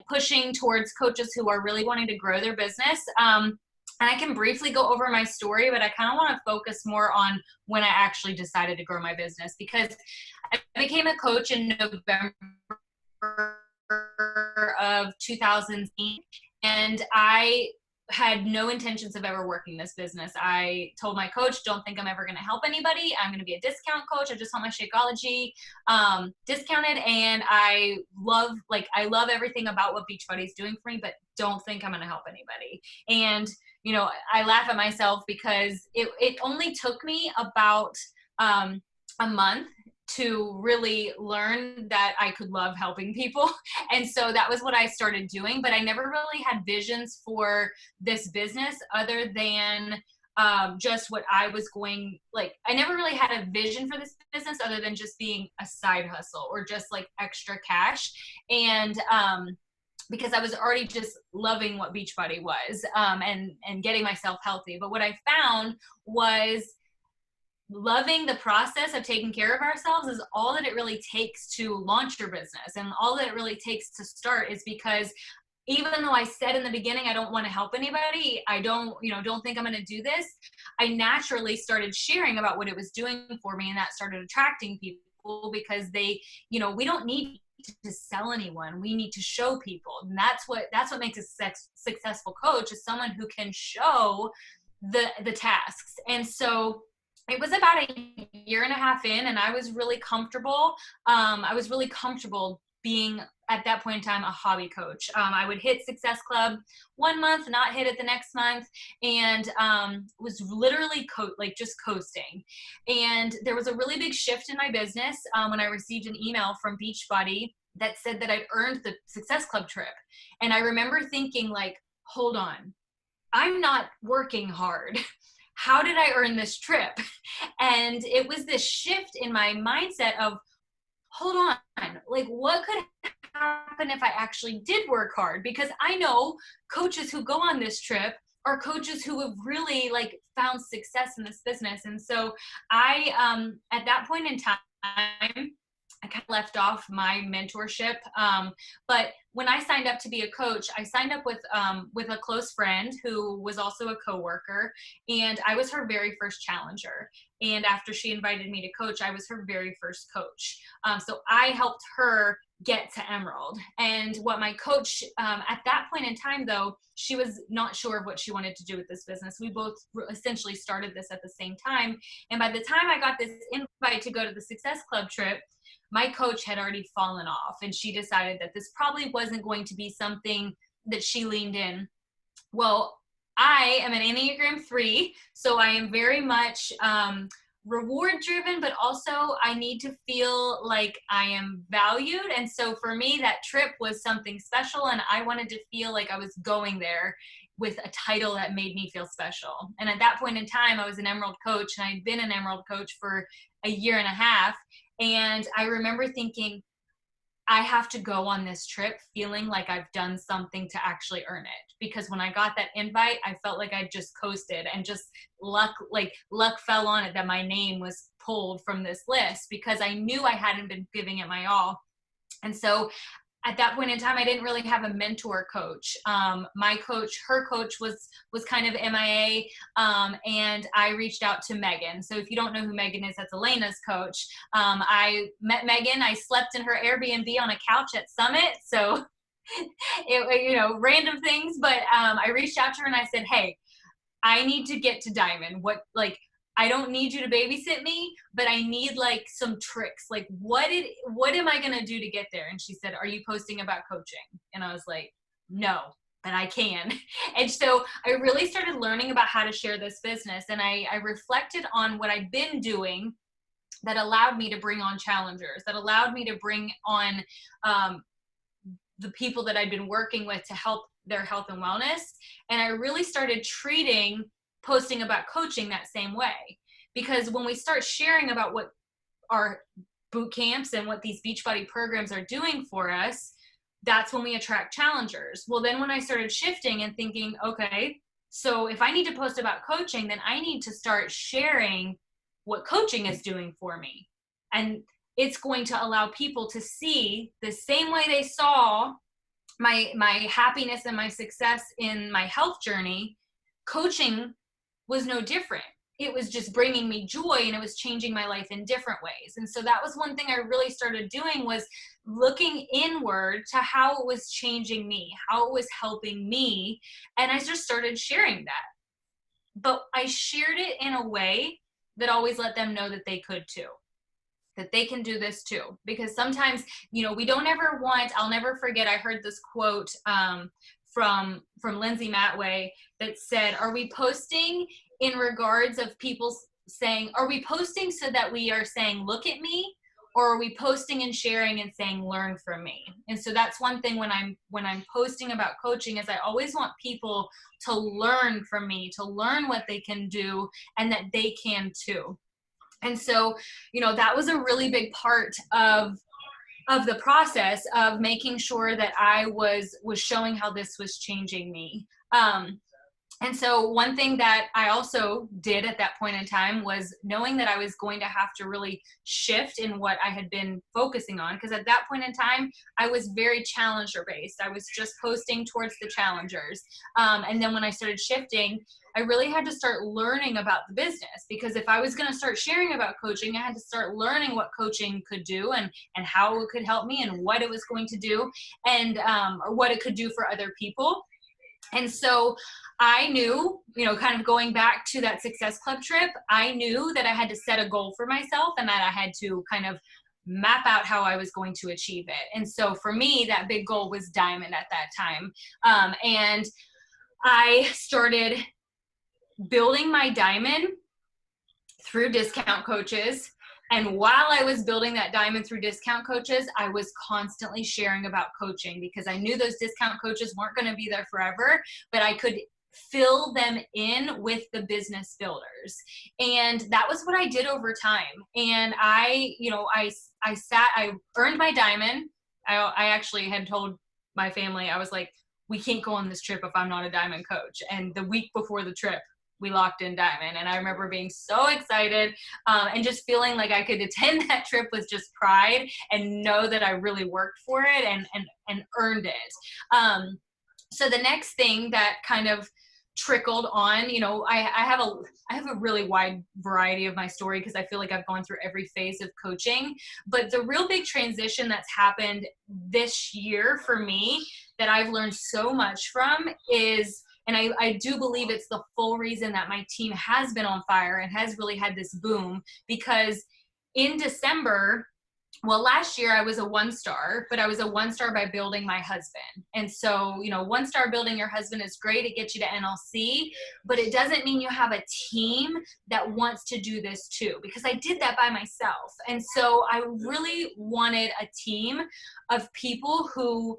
pushing towards coaches who are really wanting to grow their business. And I can briefly go over my story, but I kind of want to focus more on when I actually decided to grow my business, because I became a coach in November of 2008, and I had no intentions of ever working this business. I told my coach, don't think I'm ever going to help anybody. I'm going to be a discount coach. I just want my Shakeology discounted. And I love everything about what Beachbody is doing for me, but don't think I'm going to help anybody. And, you know, I laugh at myself because it only took me about a month to really learn that I could love helping people. And so that was what I started doing, but I never really had visions for this business other than just what I was going, like, I never really had a vision for this business other than just being a side hustle or just like extra cash. And because I was already just loving what Beachbody was and getting myself healthy. But what I found was loving the process of taking care of ourselves is all that it really takes to launch your business. And all that it really takes to start is because even though I said in the beginning, I don't want to help anybody, I don't think I'm going to do this, I naturally started sharing about what it was doing for me. And that started attracting people because they, you know, we don't need to sell anyone. We need to show people. And that's what makes a successful coach, is someone who can show the tasks. And so it was about a year and a half in, and I was really comfortable. I was really comfortable being, at that point in time, a hobby coach. I would hit Success Club one month, not hit it the next month, and was literally just coasting. And there was a really big shift in my business when I received an email from Beachbody that said that I'd earned the Success Club trip. And I remember thinking, like, hold on, I'm not working hard. How did I earn this trip? And it was this shift in my mindset of, hold on, like, what could happen if I actually did work hard? Because I know coaches who go on this trip are coaches who have really like found success in this business. And so I, at that point in time, I kind of left off my mentorship. But when I signed up to be a coach, I signed up with a close friend who was also a coworker, and I was her very first challenger. And after she invited me to coach, I was her very first coach. So I helped her get to Emerald. And what my coach, at that point in time, though, she was not sure of what she wanted to do with this business. We both essentially started this at the same time. And by the time I got this invite to go to the Success Club trip, my coach had already fallen off, and she decided that this probably wasn't going to be something that she leaned in. Well, I am an Enneagram 3, so I am very much reward driven, but also I need to feel like I am valued. And so for me, that trip was something special, and I wanted to feel like I was going there with a title that made me feel special. And at that point in time, I was an Emerald coach, and I'd been an Emerald coach for a year and a half. And I remember thinking, I have to go on this trip feeling like I've done something to actually earn it. Because when I got that invite, I felt like I just coasted, and just luck fell on it that my name was pulled from this list, because I knew I hadn't been giving it my all. And so at that point in time, I didn't really have a mentor coach. My coach, her coach was kind of MIA, and I reached out to Megan. So if you don't know who Megan is, that's Elena's coach. I met Megan. I slept in her Airbnb on a couch at Summit. So, random things. But I reached out to her and I said, hey, I need to get to Diamond. I don't need you to babysit me, but I need like some tricks. Like, what am I going to do to get there? And she said, are you posting about coaching? And I was like, no, but I can. And so I really started learning about how to share this business. And I reflected on what I'd been doing that allowed me to bring on challengers, that allowed me to bring on the people that I'd been working with to help their health and wellness. And I really started treating posting about coaching that same way. Because when we start sharing about what our boot camps and what these Beachbody programs are doing for us, that's when we attract challengers. Well, then when I started shifting and thinking, okay, so if I need to post about coaching, then I need to start sharing what coaching is doing for me. And it's going to allow people to see the same way they saw my happiness and my success in my health journey, coaching was no different. It was just bringing me joy, and it was changing my life in different ways. And so that was one thing I really started doing, was looking inward to how it was changing me, how it was helping me. And I just started sharing that. But I shared it in a way that always let them know that they could too, that they can do this too. Because sometimes, we don't ever want, I'll never forget, I heard this quote from Lindsay Matway that said, are we posting in regards of people saying, are we posting so that we are saying, look at me? Or are we posting and sharing and saying, learn from me? And so that's one thing when I'm posting about coaching, is I always want people to learn from me, to learn what they can do and that they can too. And so, that was a really big part of the process of making sure that I was showing how this was changing me. And so one thing that I also did at that point in time was knowing that I was going to have to really shift in what I had been focusing on. Because at that point in time, I was very challenger based. I was just posting towards the challengers. And then when I started shifting, I really had to start learning about the business, because if I was going to start sharing about coaching, I had to start learning what coaching could do and how it could help me and what it was going to do, and or what it could do for other people. And so I knew, kind of going back to that Success Club trip, I knew that I had to set a goal for myself and that I had to kind of map out how I was going to achieve it. And so for me, that big goal was Diamond at that time. And I started building my Diamond through discount coaches. And while I was building that Diamond through discount coaches, I was constantly sharing about coaching, because I knew those discount coaches weren't going to be there forever, but I could fill them in with the business builders. And that was what I did over time. And I earned my Diamond. I actually had told my family, I was like, we can't go on this trip if I'm not a Diamond coach. And the week before the trip, we locked in Diamond. And I remember being so excited and just feeling like I could attend that trip with just pride and know that I really worked for it and earned it. So the next thing that kind of trickled on, I have a really wide variety of my story, because I feel like I've gone through every phase of coaching. But the real big transition that's happened this year for me that I've learned so much from is, and I do believe it's the full reason that my team has been on fire and has really had this boom, because in December, well, last year I was a 1-star, but I was a 1-star by building my husband. And so, 1-star building your husband is great. It gets you to NLC, but it doesn't mean you have a team that wants to do this too, because I did that by myself. And so I really wanted a team of people who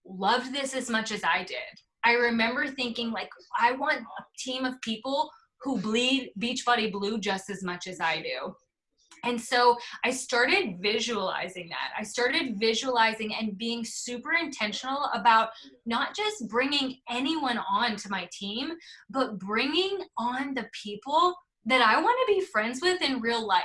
loved this as much as I did. I remember thinking, like, I want a team of people who bleed Beachbody Blue just as much as I do. And so I started visualizing that. I started visualizing and being super intentional about not just bringing anyone on to my team, but bringing on the people that I want to be friends with in real life.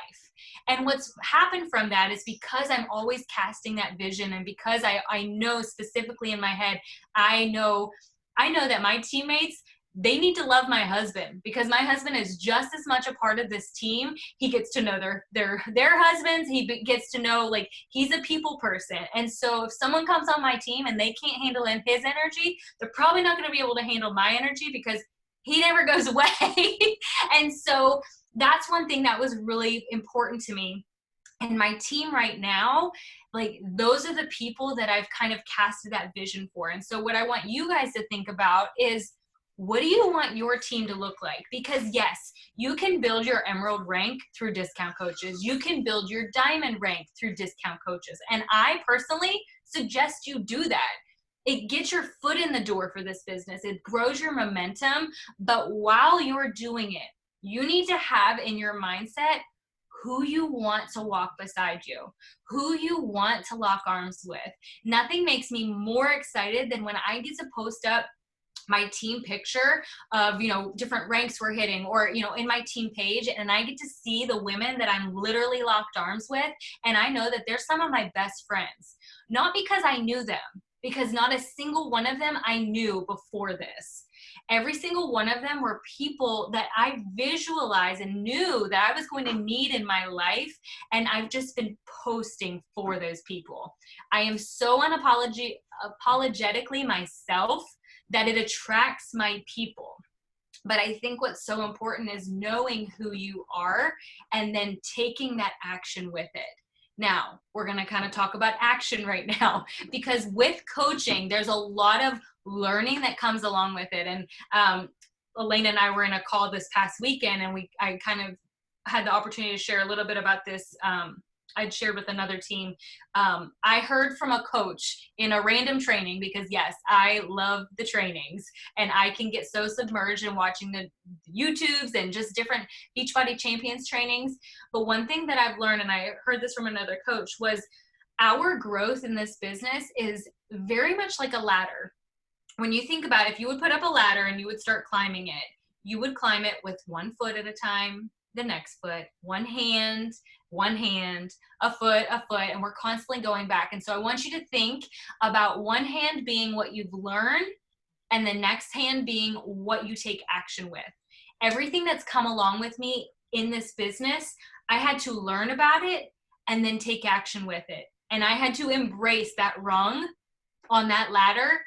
And what's happened from that is, because I'm always casting that vision, and because I know specifically in my head, I know that my teammates, they need to love my husband, because my husband is just as much a part of this team. He gets to know their husbands. He gets to know, like, he's a people person. And so if someone comes on my team and they can't handle in his energy, they're probably not going to be able to handle my energy, because he never goes away. And so that's one thing that was really important to me. And my team right now, like, those are the people that I've kind of casted that vision for. And so what I want you guys to think about is, what do you want your team to look like? Because yes, you can build your emerald rank through discount coaches. You can build your diamond rank through discount coaches. And I personally suggest you do that. It gets your foot in the door for this business. It grows your momentum. But while you're doing it, you need to have in your mindset who you want to walk beside you, who you want to lock arms with. Nothing makes me more excited than when I get to post up my team picture of, different ranks we're hitting, or, in my team page, and I get to see the women that I'm literally locked arms with. And I know that they're some of my best friends, not because I knew them, because not a single one of them I knew before this. Every single one of them were people that I visualized and knew that I was going to need in my life. And I've just been posting for those people. I am so unapologetically myself that it attracts my people. But I think what's so important is knowing who you are and then taking that action with it. Now, we're going to kind of talk about action right now, because with coaching, there's a lot of learning that comes along with it. And Elena and I were in a call this past weekend, and I kind of had the opportunity to share a little bit about this. I'd shared with another team. I heard from a coach in a random training, because yes, I love the trainings and I can get so submerged in watching the YouTubes and just different Beachbody Champions trainings. But one thing that I've learned, and I heard this from another coach, was our growth in this business is very much like a ladder. When you think about it, if you would put up a ladder and you would start climbing it, you would climb it with 1 foot at a time, the next foot, one hand, a foot, and we're constantly going back. And so I want you to think about one hand being what you've learned and the next hand being what you take action with. Everything that's come along with me in this business, I had to learn about it and then take action with it. And I had to embrace that rung on that ladder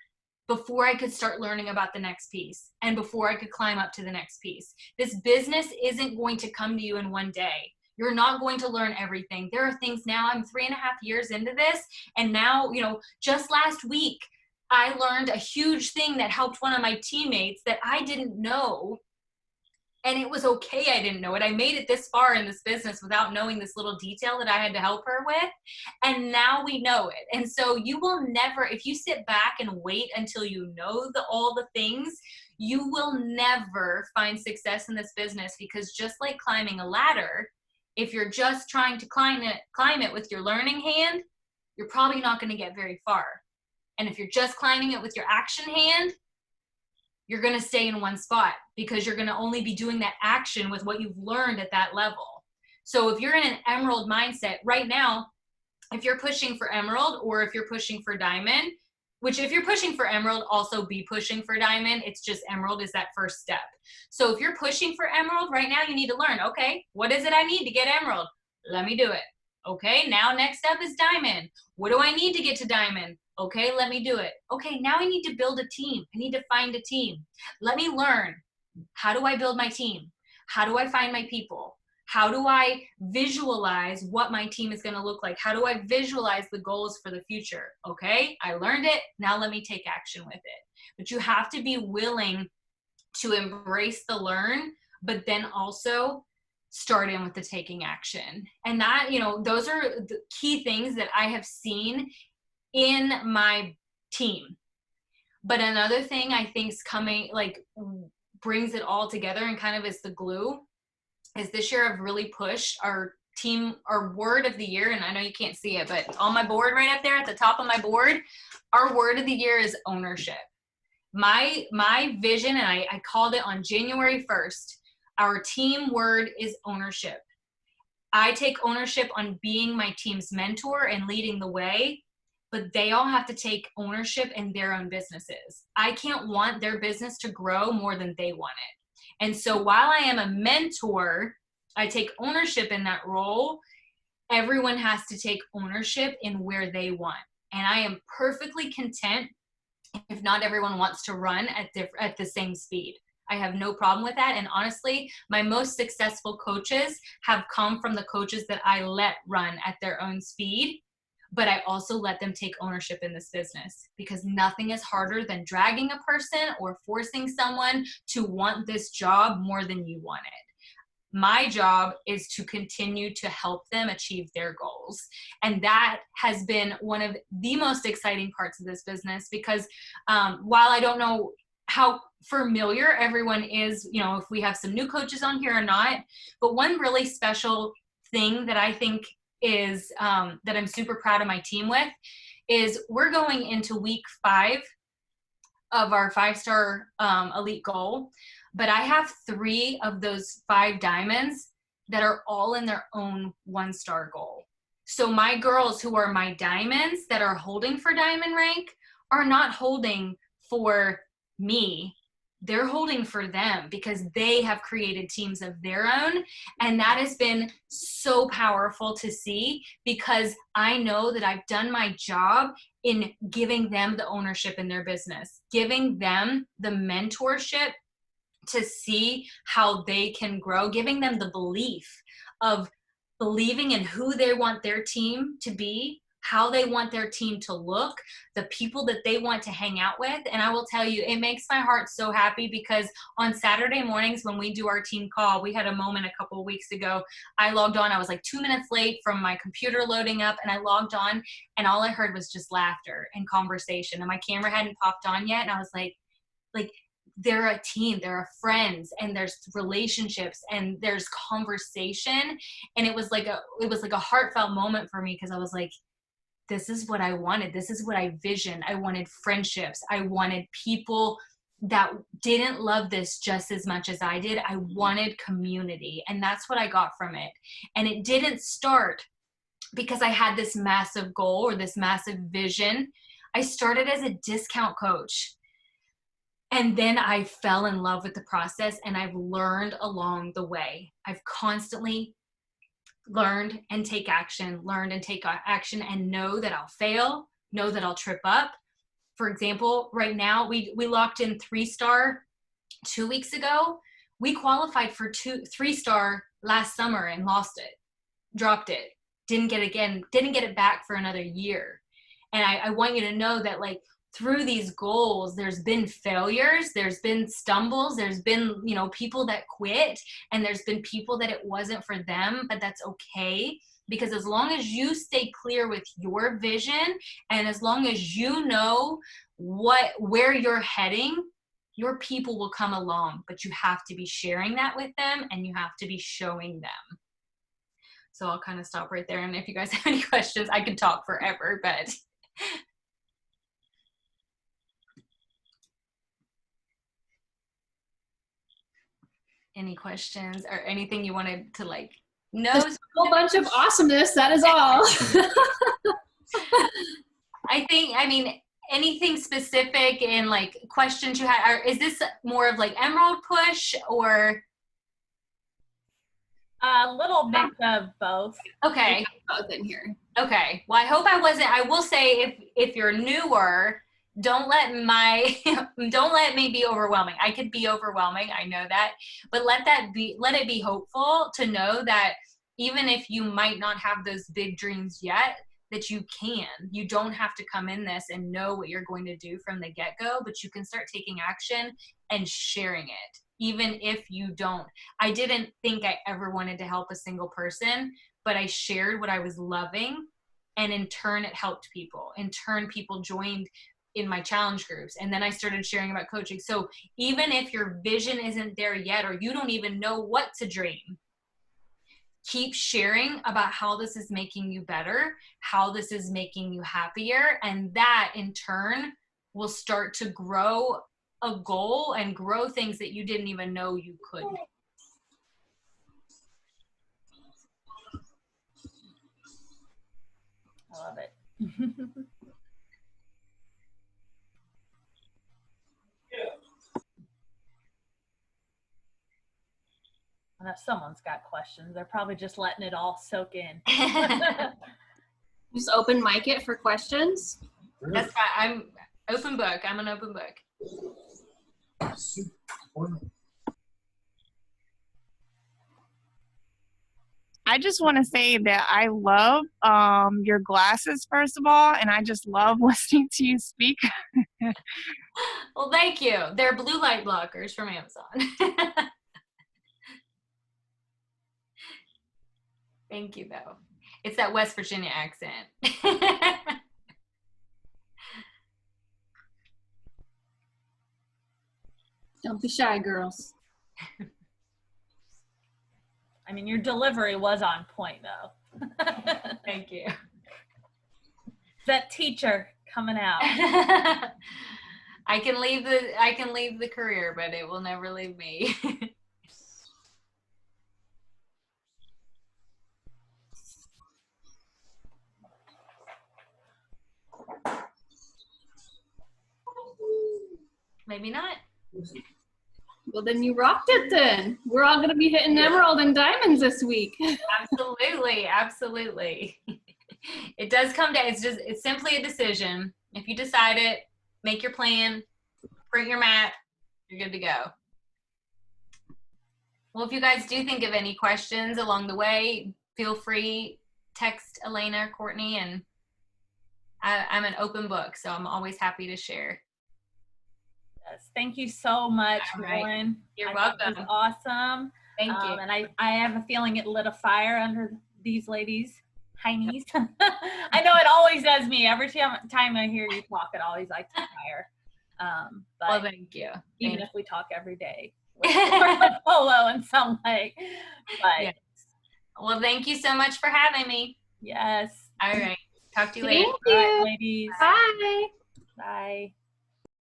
before I could start learning about the next piece and before I could climb up to the next piece. This business isn't going to come to you in one day. You're not going to learn everything. There are things now, I'm 3.5 years into this, and now, just last week, I learned a huge thing that helped one of my teammates that I didn't know. And it was okay I didn't know it. I made it this far in this business without knowing this little detail that I had to help her with. And now we know it. And so you will never, if you sit back and wait until you know all the things, you will never find success in this business, because just like climbing a ladder, if you're just trying to climb it with your learning hand, you're probably not going to get very far. And if you're just climbing it with your action hand, you're going to stay in one spot, because you're going to only be doing that action with what you've learned at that level. So if you're in an emerald mindset right now, if you're pushing for emerald or if you're pushing for diamond, which if you're pushing for emerald, also be pushing for diamond. It's just emerald is that first step. So if you're pushing for emerald right now, you need to learn, okay, what is it I need to get emerald? Let me do it. Okay, now next step is diamond. What do I need to get to diamond? Okay, let me do it. Okay, now I need to build a team. I need to find a team. Let me learn. How do I build my team? How do I find my people? How do I visualize what my team is going to look like? How do I visualize the goals for the future? Okay, I learned it. Now let me take action with it. But you have to be willing to embrace the learn, but then also start in with the taking action. And that, those are the key things that I have seen in my team. But another thing I think is coming, brings it all together and kind of is the glue, is this year I've really pushed our team, our word of the year, and I know you can't see it, but on my board right up there at the top of my board, our word of the year is ownership. My vision, and I called it on January 1st, our team word is ownership. I take ownership on being my team's mentor and leading the way, but they all have to take ownership in their own businesses. I can't want their business to grow more than they want it. And so while I am a mentor, I take ownership in that role. Everyone has to take ownership in where they want. And I am perfectly content if not everyone wants to run at the same speed. I have no problem with that. And honestly, my most successful coaches have come from the coaches that I let run at their own speed, but I also let them take ownership in this business, because nothing is harder than dragging a person or forcing someone to want this job more than you want it. My job is to continue to help them achieve their goals. And that has been one of the most exciting parts of this business, because while I don't know how familiar everyone is, if we have some new coaches on here or not, but one really special thing that I think is that I'm super proud of my team with is we're going into week 5 of our 5-star elite goal. But I have 3 of those 5 diamonds that are all in their own 1-star goal. So my girls who are my diamonds that are holding for diamond rank are not holding for me. They're holding for them because they have created teams of their own. And that has been so powerful to see, because I know that I've done my job in giving them the ownership in their business, giving them the mentorship to see how they can grow, giving them the belief of believing in who they want their team to be, how they want their team to look, the people that they want to hang out with. And I will tell you, it makes my heart so happy, because on Saturday mornings when we do our team call, we had a moment a couple of weeks ago. I logged on, I was like 2 minutes late from my computer loading up, and I logged on and all I heard was just laughter and conversation, and my camera hadn't popped on yet. And I was like, they're a team, they're friends, and there's relationships and there's conversation. And it was like a heartfelt moment for me, because I was like, this is what I wanted. This is what I visioned. I wanted friendships. I wanted people that didn't love this just as much as I did. I wanted community, and that's what I got from it. And it didn't start because I had this massive goal or this massive vision. I started as a discount coach. And then I fell in love with the process, and I've learned along the way. I've constantly learned and take action, and know that I'll fail, know that I'll trip up. For example, right now we locked in 3-star 2 weeks ago. We qualified for 3-star last summer and lost it, dropped it, didn't get it back for another year. And I want you to know that, like, through these goals, there's been failures, there's been stumbles, there's been, people that quit, and there's been people that it wasn't for them, but that's okay. Because as long as you stay clear with your vision, and as long as you know where you're heading, your people will come along, but you have to be sharing that with them, and you have to be showing them. So I'll kind of stop right there. And if you guys have any questions, I could talk forever, but any questions or anything you wanted to know? Just a whole bunch of awesomeness. That is all. Anything specific in questions you had, or is this more of Emerald Push or? A little mix of both. Okay. Both in here. Okay. Well, I will say, if you're newer, don't let me be overwhelming. I could be overwhelming. I know that, but let it be hopeful to know that even if you might not have those big dreams yet, that you don't have to come in this and know what you're going to do from the get-go, but you can start taking action and sharing it. Even if you don't. I didn't think I ever wanted to help a single person, but I shared what I was loving, and in turn it helped people. In turn, people joined in my challenge groups, and then I started sharing about coaching. So even if your vision isn't there yet, or you don't even know what to dream, keep sharing about how this is making you better, how this is making you happier, and that in turn will start to grow a goal and grow things that you didn't even know you could. I love it. I know someone's got questions. They're probably just letting it all soak in. Just open mic it for questions. That's fine. I'm open book. I'm an open book. I just want to say that I love your glasses, first of all, and I just love listening to you speak. Well, thank you. They're blue light blockers from Amazon. Thank you, though. It's that West Virginia accent. Don't be shy, girls. I mean, your delivery was on point, though. Thank you. That teacher coming out. I can leave the career, but it will never leave me. maybe not. Well, then you rocked it then. We're all going to be hitting emerald and diamonds this week. Absolutely. It does come down, it's simply a decision. If you decide it, make your plan, print your map, you're good to go. Well, if you guys do think of any questions along the way, feel free, text Elena or Courtney, and I'm an open book, so I'm always happy to share. Yes, thank you so much, Right. Lauren. You're I welcome. thought it was awesome. Thank you. And I have a feeling it lit a fire under these ladies' heinies. I know it always does me. Every time I hear you talk, it always lights a fire. But Well, thank you. even if we talk every day, we're polo in some way. But Yes. Well, thank you so much for having me. yes. All right. Talk to you later. Thank you. All right, ladies. Bye. Bye.